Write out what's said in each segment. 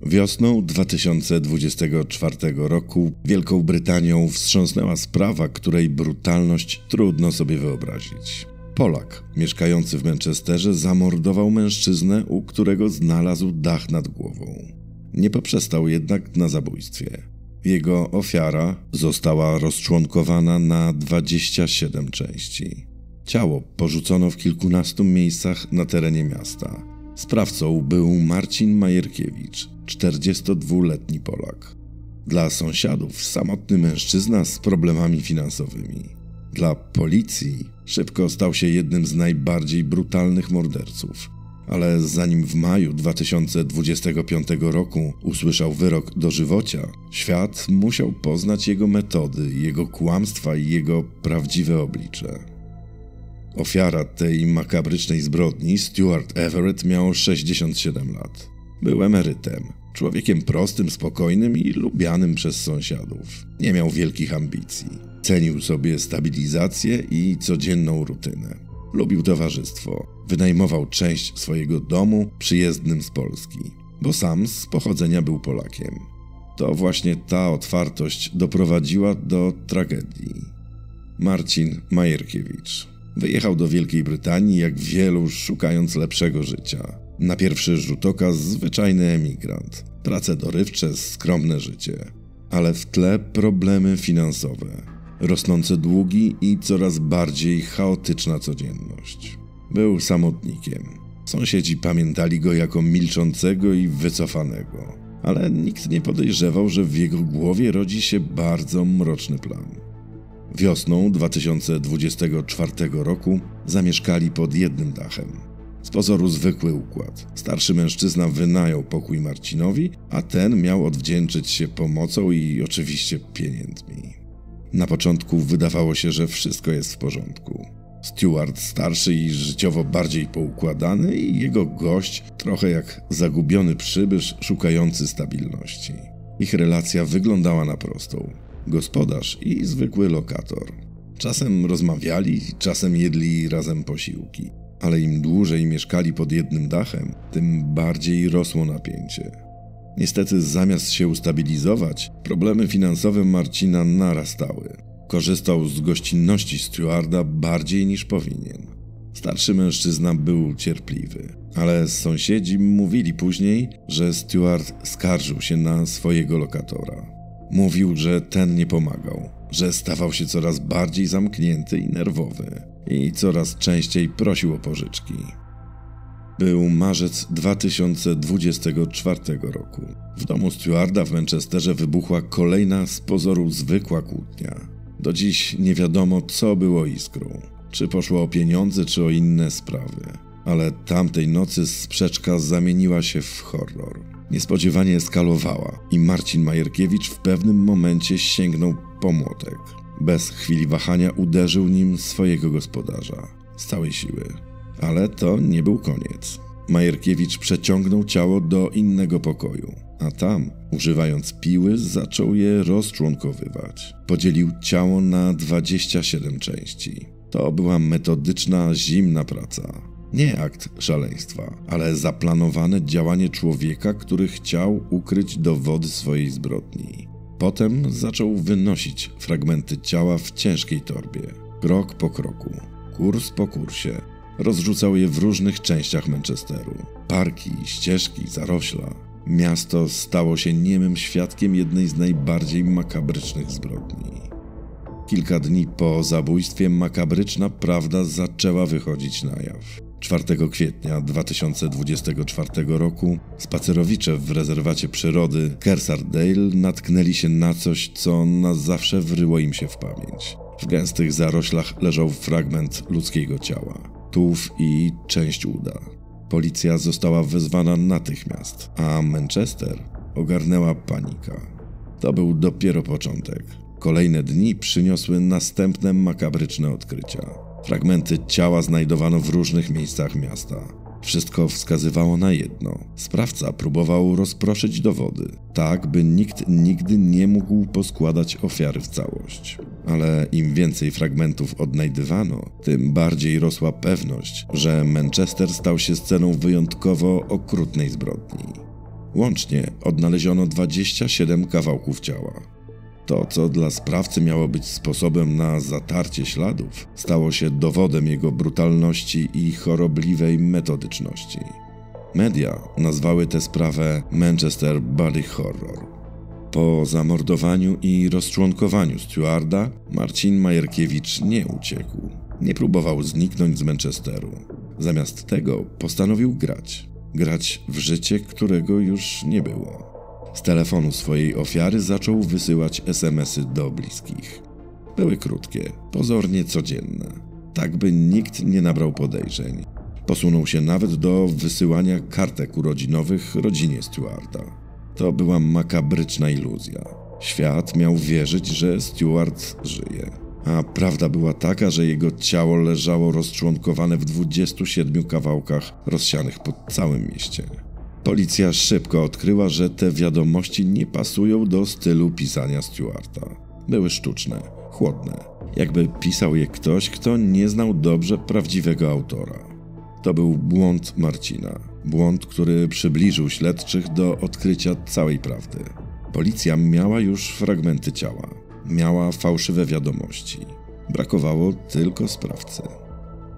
Wiosną 2024 roku Wielką Brytanią wstrząsnęła sprawa, której brutalność trudno sobie wyobrazić. Polak mieszkający w Manchesterze zamordował mężczyznę, u którego znalazł dach nad głową. Nie poprzestał jednak na zabójstwie. Jego ofiara została rozczłonkowana na 27 części. Ciało porzucono w kilkunastu miejscach na terenie miasta. Sprawcą był Marcin Majerkiewicz, 42-letni Polak. Dla sąsiadów samotny mężczyzna z problemami finansowymi. Dla policji szybko stał się jednym z najbardziej brutalnych morderców. Ale zanim w maju 2025 roku usłyszał wyrok dożywocia, świat musiał poznać jego metody, jego kłamstwa i jego prawdziwe oblicze. Ofiara tej makabrycznej zbrodni, Stuart Everett, miał 67 lat. Był emerytem, człowiekiem prostym, spokojnym i lubianym przez sąsiadów. Nie miał wielkich ambicji. Cenił sobie stabilizację i codzienną rutynę. Lubił towarzystwo. Wynajmował część swojego domu przyjezdnym z Polski, bo sam z pochodzenia był Polakiem. To właśnie ta otwartość doprowadziła do tragedii. Marcin Majerkiewicz wyjechał do Wielkiej Brytanii jak wielu, szukając lepszego życia. Na pierwszy rzut oka zwyczajny emigrant. Prace dorywcze, skromne życie. Ale w tle problemy finansowe, rosnące długi i coraz bardziej chaotyczna codzienność. Był samotnikiem. Sąsiedzi pamiętali go jako milczącego i wycofanego. Ale nikt nie podejrzewał, że w jego głowie rodzi się bardzo mroczny plan. Wiosną 2024 roku zamieszkali pod jednym dachem. Z pozoru zwykły układ. Starszy mężczyzna wynajął pokój Marcinowi, a ten miał odwdzięczyć się pomocą i oczywiście pieniędzmi. Na początku wydawało się, że wszystko jest w porządku. Stuart starszy i życiowo bardziej poukładany i jego gość trochę jak zagubiony przybysz szukający stabilności. Ich relacja wyglądała na prostą. Gospodarz i zwykły lokator. Czasem rozmawiali, czasem jedli razem posiłki. Ale im dłużej mieszkali pod jednym dachem, tym bardziej rosło napięcie. Niestety zamiast się ustabilizować, problemy finansowe Marcina narastały. Korzystał z gościnności Stuarta bardziej niż powinien. Starszy mężczyzna był cierpliwy, ale sąsiedzi mówili później, że Stuart skarżył się na swojego lokatora. Mówił, że ten nie pomagał, że stawał się coraz bardziej zamknięty i nerwowy i coraz częściej prosił o pożyczki. Był marzec 2024 roku. W domu Stuarta w Manchesterze wybuchła kolejna z pozoru zwykła kłótnia. Do dziś nie wiadomo, co było iskrą. Czy poszło o pieniądze, czy o inne sprawy. Ale tamtej nocy sprzeczka zamieniła się w horror. Niespodziewanie eskalowała i Marcin Majerkiewicz w pewnym momencie sięgnął po młotek. Bez chwili wahania uderzył nim swojego gospodarza. Z całej siły. Ale to nie był koniec. Majerkiewicz przeciągnął ciało do innego pokoju, a tam, używając piły, zaczął je rozczłonkowywać. Podzielił ciało na 27 części. To była metodyczna, zimna praca. Nie akt szaleństwa, ale zaplanowane działanie człowieka, który chciał ukryć dowody swojej zbrodni. Potem zaczął wynosić fragmenty ciała w ciężkiej torbie. Krok po kroku, kurs po kursie. Rozrzucał je w różnych częściach Manchesteru. Parki, ścieżki, zarośla. Miasto stało się niemym świadkiem jednej z najbardziej makabrycznych zbrodni. Kilka dni po zabójstwie makabryczna prawda zaczęła wychodzić na jaw. 4 kwietnia 2024 roku spacerowicze w rezerwacie przyrody Kersardale natknęli się na coś, co na zawsze wryło im się w pamięć. W gęstych zaroślach leżał fragment ludzkiego ciała, tułów i część uda. Policja została wezwana natychmiast, a Manchester ogarnęła panika. To był dopiero początek. Kolejne dni przyniosły następne makabryczne odkrycia. Fragmenty ciała znajdowano w różnych miejscach miasta. Wszystko wskazywało na jedno. Sprawca próbował rozproszyć dowody, tak by nikt nigdy nie mógł poskładać ofiary w całość. Ale im więcej fragmentów odnajdywano, tym bardziej rosła pewność, że Manchester stał się sceną wyjątkowo okrutnej zbrodni. Łącznie odnaleziono 27 kawałków ciała. To, co dla sprawcy miało być sposobem na zatarcie śladów, stało się dowodem jego brutalności i chorobliwej metodyczności. Media nazwały tę sprawę Manchester Body Horror. Po zamordowaniu i rozczłonkowaniu Stewarda, Marcin Majerkiewicz nie uciekł. Nie próbował zniknąć z Manchesteru. Zamiast tego postanowił grać. Grać w życie, którego już nie było. Z telefonu swojej ofiary zaczął wysyłać SMS-y do bliskich. Były krótkie, pozornie codzienne. Tak by nikt nie nabrał podejrzeń. Posunął się nawet do wysyłania kartek urodzinowych rodzinie Stewarda. To była makabryczna iluzja. Świat miał wierzyć, że Stewart żyje. A prawda była taka, że jego ciało leżało rozczłonkowane w 27 kawałkach rozsianych po całym mieście. Policja szybko odkryła, że te wiadomości nie pasują do stylu pisania Stewarta. Były sztuczne, chłodne, jakby pisał je ktoś, kto nie znał dobrze prawdziwego autora. To był błąd Marcina. Błąd, który przybliżył śledczych do odkrycia całej prawdy. Policja miała już fragmenty ciała. Miała fałszywe wiadomości. Brakowało tylko sprawcy.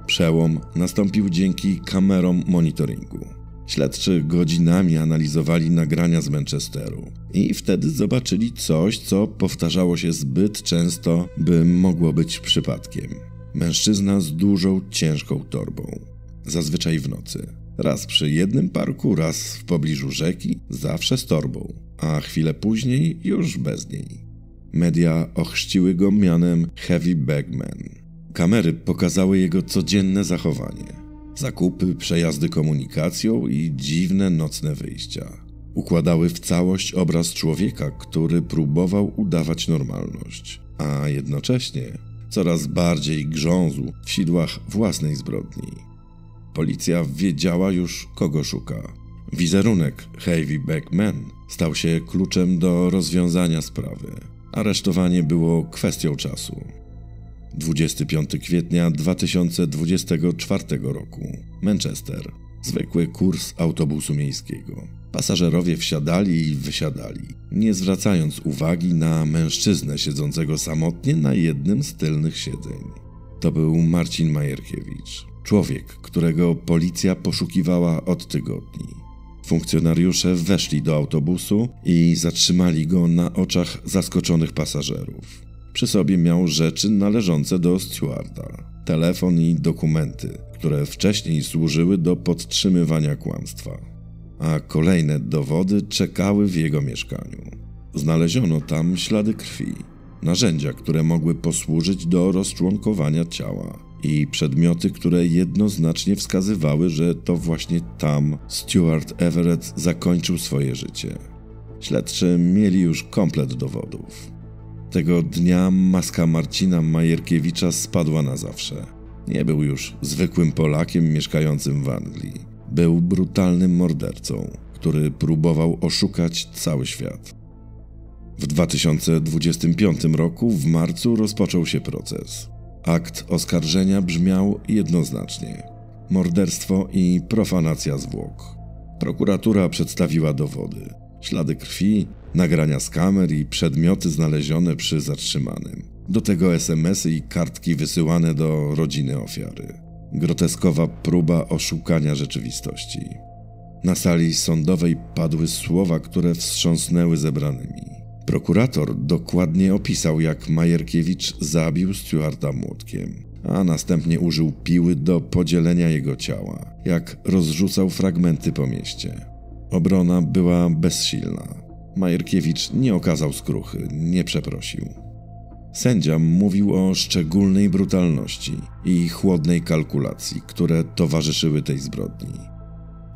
Przełom nastąpił dzięki kamerom monitoringu. Śledczy godzinami analizowali nagrania z Manchesteru i wtedy zobaczyli coś, co powtarzało się zbyt często, by mogło być przypadkiem. Mężczyzna z dużą, ciężką torbą. Zazwyczaj w nocy. Raz przy jednym parku, raz w pobliżu rzeki, zawsze z torbą, a chwilę później już bez niej. Media ochrzciły go mianem Heavy Bag Man. Kamery pokazały jego codzienne zachowanie. Zakupy, przejazdy komunikacją i dziwne nocne wyjścia. Układały w całość obraz człowieka, który próbował udawać normalność, a jednocześnie coraz bardziej grzązł w sidłach własnej zbrodni. Policja wiedziała już, kogo szuka. Wizerunek Heavy Bag Man stał się kluczem do rozwiązania sprawy. Aresztowanie było kwestią czasu. 25 kwietnia 2024 roku. Manchester. Zwykły kurs autobusu miejskiego. Pasażerowie wsiadali i wysiadali, nie zwracając uwagi na mężczyznę siedzącego samotnie na jednym z tylnych siedzeń. To był Marcin Majerkiewicz. Człowiek, którego policja poszukiwała od tygodni. Funkcjonariusze weszli do autobusu i zatrzymali go na oczach zaskoczonych pasażerów. Przy sobie miał rzeczy należące do Stewarda. Telefon i dokumenty, które wcześniej służyły do podtrzymywania kłamstwa. A kolejne dowody czekały w jego mieszkaniu. Znaleziono tam ślady krwi, narzędzia, które mogły posłużyć do rozczłonkowania ciała i przedmioty, które jednoznacznie wskazywały, że to właśnie tam Stewart Everett zakończył swoje życie. Śledczy mieli już komplet dowodów. Tego dnia maska Marcina Majerkiewicza spadła na zawsze. Nie był już zwykłym Polakiem mieszkającym w Anglii. Był brutalnym mordercą, który próbował oszukać cały świat. W 2025 roku w marcu rozpoczął się proces. Akt oskarżenia brzmiał jednoznacznie: morderstwo i profanacja zwłok. Prokuratura przedstawiła dowody: ślady krwi, nagrania z kamer i przedmioty znalezione przy zatrzymanym. Do tego SMS-y i kartki wysyłane do rodziny ofiary. Groteskowa próba oszukania rzeczywistości. Na sali sądowej padły słowa, które wstrząsnęły zebranymi. Prokurator dokładnie opisał, jak Majerkiewicz zabił Stewarda młotkiem, a następnie użył piły do podzielenia jego ciała, jak rozrzucał fragmenty po mieście. Obrona była bezsilna. Majerkiewicz nie okazał skruchy, nie przeprosił. Sędzia mówił o szczególnej brutalności i chłodnej kalkulacji, które towarzyszyły tej zbrodni.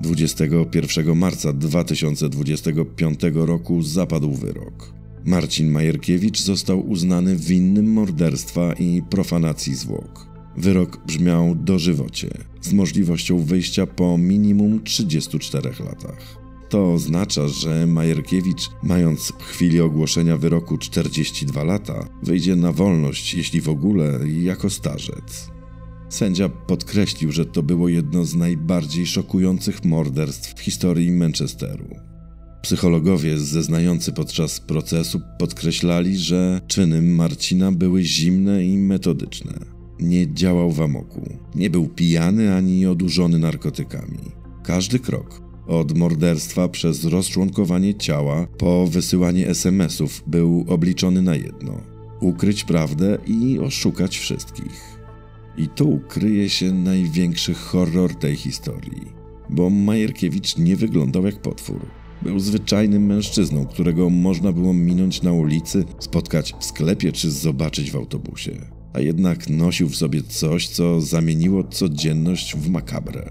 21 marca 2025 roku zapadł wyrok. Marcin Majerkiewicz został uznany winnym morderstwa i profanacji zwłok. Wyrok brzmiał dożywocie, z możliwością wyjścia po minimum 34 latach. To oznacza, że Majerkiewicz, mając w chwili ogłoszenia wyroku 42 lata, wyjdzie na wolność, jeśli w ogóle, jako starzec. Sędzia podkreślił, że to było jedno z najbardziej szokujących morderstw w historii Manchesteru. Psychologowie zeznający podczas procesu podkreślali, że czyny Marcina były zimne i metodyczne. Nie działał w amoku, nie był pijany ani odurzony narkotykami. Każdy krok, od morderstwa przez rozczłonkowanie ciała po wysyłanie SMS-ów, był obliczony na jedno: ukryć prawdę i oszukać wszystkich. I tu kryje się największy horror tej historii, bo Majerkiewicz nie wyglądał jak potwór. Był zwyczajnym mężczyzną, którego można było minąć na ulicy, spotkać w sklepie czy zobaczyć w autobusie. A jednak nosił w sobie coś, co zamieniło codzienność w makabrę.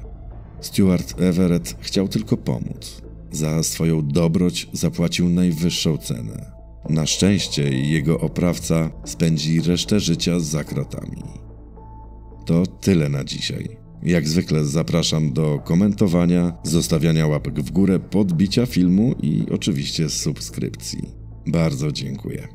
Stuart Everett chciał tylko pomóc. Za swoją dobroć zapłacił najwyższą cenę. Na szczęście jego oprawca spędzi resztę życia za kratami. To tyle na dzisiaj. Jak zwykle zapraszam do komentowania, zostawiania łapek w górę, podbicia filmu i oczywiście subskrypcji. Bardzo dziękuję.